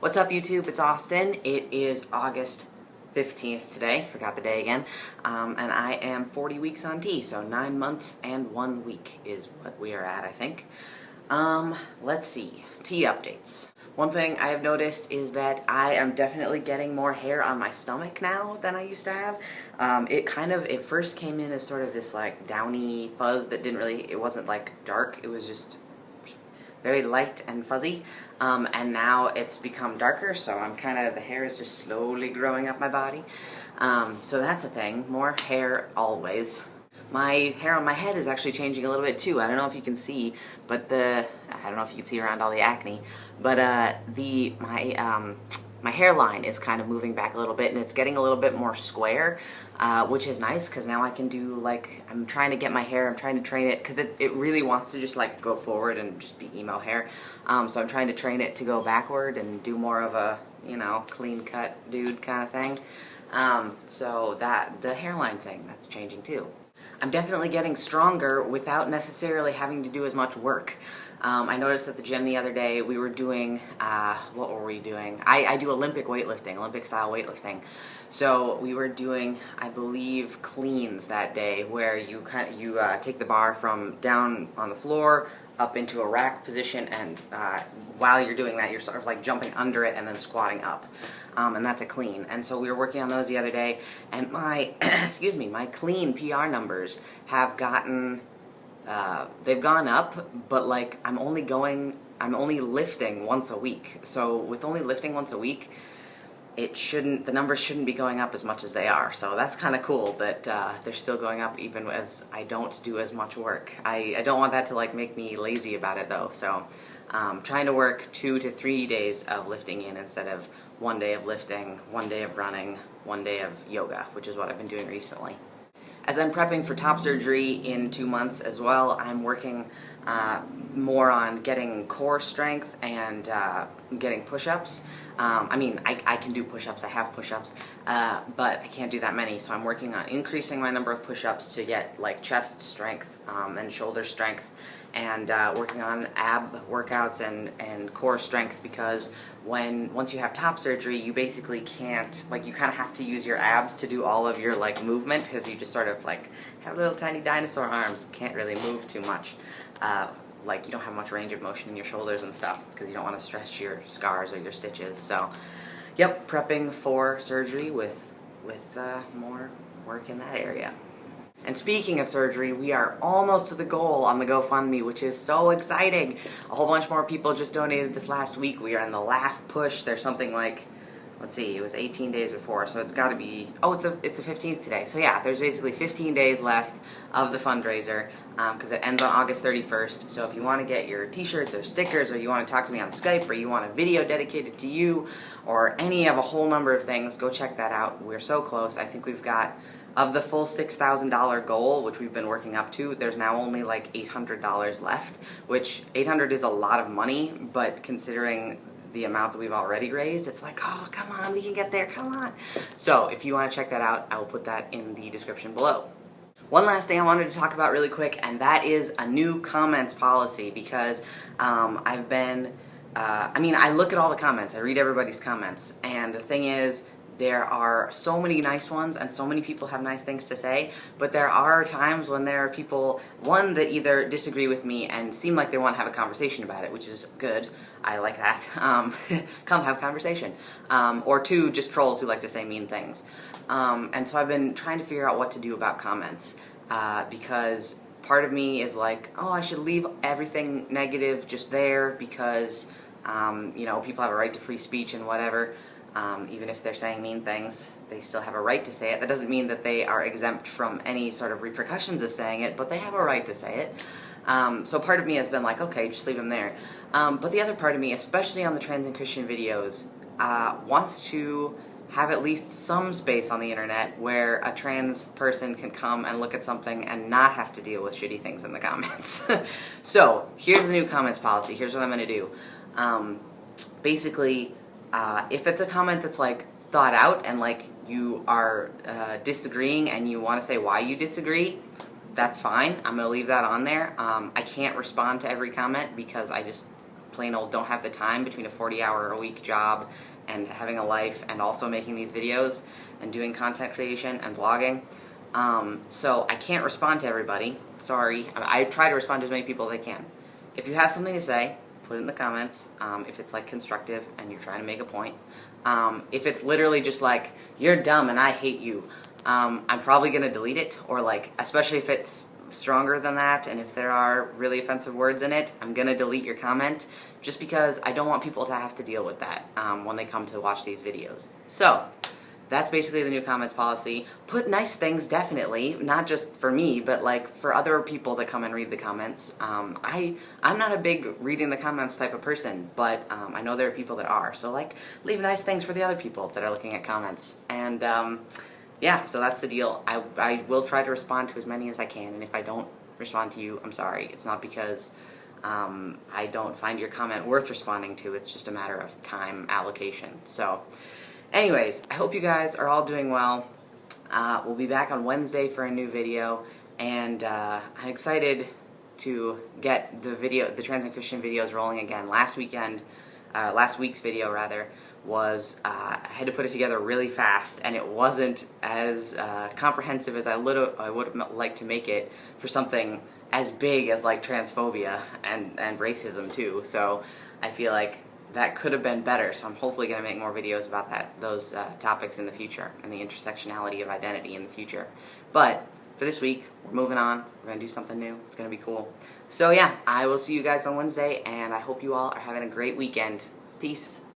What's up, YouTube? It's Austin. It is August 15th today. Forgot the day again. And I am 40 weeks on T, so 9 months and 1 week is what we are at, I think. Let's see. T updates. One thing I have noticed is that I am definitely getting more hair on my stomach now than I used to have. It first came in as sort of this like downy fuzz that it wasn't like dark, it was just very light and fuzzy, and now it's become darker, so the hair is just slowly growing up my body. So that's a thing. More hair always. My hair on my head is actually changing a little bit too. I don't know if you can see, but I don't know if you can see around all the acne, but my hairline is kind of moving back a little bit, and it's getting a little bit more square, which is nice because now I can do I'm trying to get my hair, I'm trying to train it because it really wants to just like go forward and just be emo hair. So I'm trying to train it to go backward and do more of a, clean cut dude kind of thing. So the hairline thing, that's changing too. I'm definitely getting stronger without necessarily having to do as much work. I noticed at the gym the other day we were doing, what were we doing? I do Olympic weightlifting, Olympic style weightlifting. So we were doing, I believe, cleans that day, where you take the bar from down on the floor up into a rack position, and while you're doing that, you're sort of like jumping under it and then squatting up, and that's a clean. And so we were working on those the other day, and my excuse me, my clean PR numbers have gotten they've gone up, but like I'm only lifting once a week. So with only lifting once a week, the numbers shouldn't be going up as much as they are. So that's kind of cool that they're still going up even as I don't do as much work. I don't want that to like make me lazy about it though. So trying to work 2 to 3 days of lifting in instead of 1 day of lifting, 1 day of running, 1 day of yoga, which is what I've been doing recently. As I'm prepping for top surgery in 2 months as well, I'm working more on getting core strength and getting push-ups. I can do push-ups, I have push-ups, but I can't do that many, so I'm working on increasing my number of push-ups to get like chest strength and shoulder strength, and working on ab workouts and core strength, because once you have top surgery, you basically can't, you kind of have to use your abs to do all of your movement, because you just sort of have little tiny dinosaur arms, can't really move too much. You don't have much range of motion in your shoulders and stuff because you don't want to stress your scars or your stitches. So, yep, prepping for surgery with more work in that area. And speaking of surgery, we are almost to the goal on the GoFundMe, which is so exciting. A whole bunch more people just donated this last week. We are in the last push. There's something like, let's see, it was 18 days before, so it's got to be, it's the 15th today. So yeah, there's basically 15 days left of the fundraiser, because it ends on August 31st. So if you want to get your t-shirts or stickers, or you want to talk to me on Skype, or you want a video dedicated to you, or any of a whole number of things, go check that out. We're so close. I think we've got, of the full $6,000 goal, which we've been working up to, there's now only like $800 left, which $800 is a lot of money, but considering the amount that we've already raised, it's like, oh, come on, we can get there, come on. So if you want to check that out, I will put that in the description below. One last thing I wanted to talk about really quick, and that is a new comments policy, because I look at all the comments, I read everybody's comments, and the thing is, there are so many nice ones, and so many people have nice things to say, but there are times when there are people, one, that either disagree with me and seem like they want to have a conversation about it, which is good. I like that. Come have a conversation. Or two, just trolls who like to say mean things. And so I've been trying to figure out what to do about comments, because part of me is like, oh, I should leave everything negative just there because, people have a right to free speech and whatever. Even if they're saying mean things, they still have a right to say it. That doesn't mean that they are exempt from any sort of repercussions of saying it, but they have a right to say it. So part of me has been like, okay, just leave them there. But the other part of me, especially on the trans and Christian videos, wants to have at least some space on the internet where a trans person can come and look at something and not have to deal with shitty things in the comments. So here's the new comments policy. Here's what I'm going to do. Basically, if it's a comment that's thought out and you are disagreeing and you want to say why you disagree, that's fine. I'm going to leave that on there. I can't respond to every comment because I just plain old don't have the time between a 40-hour-a-week job and having a life and also making these videos and doing content creation and vlogging. So I can't respond to everybody. Sorry. I try to respond to as many people as I can. If you have something to say, put it in the comments. If it's like constructive and you're trying to make a point. If it's literally just like, you're dumb and I hate you, I'm probably going to delete it, or like, especially if it's stronger than that and if there are really offensive words in it, I'm going to delete your comment just because I don't want people to have to deal with that when they come to watch these videos. So that's basically the new comments policy. Put nice things, definitely, not just for me, but like for other people that come and read the comments. I'm not a big reading the comments type of person, but I know there are people that are. So like, leave nice things for the other people that are looking at comments. And yeah, so that's the deal. I will try to respond to as many as I can, and if I don't respond to you, I'm sorry. It's not because I don't find your comment worth responding to. It's just a matter of time allocation. So anyways, I hope you guys are all doing well. We'll be back on Wednesday for a new video, and I'm excited to get the Trans and Christian videos rolling again. Last week's video rather, was I had to put it together really fast, and it wasn't as comprehensive as I would have liked to make it for something as big as like transphobia and racism too. So I feel like that could have been better, so I'm hopefully going to make more videos about those topics in the future, and the intersectionality of identity in the future. But for this week, we're moving on. We're going to do something new. It's going to be cool. So yeah, I will see you guys on Wednesday, and I hope you all are having a great weekend. Peace.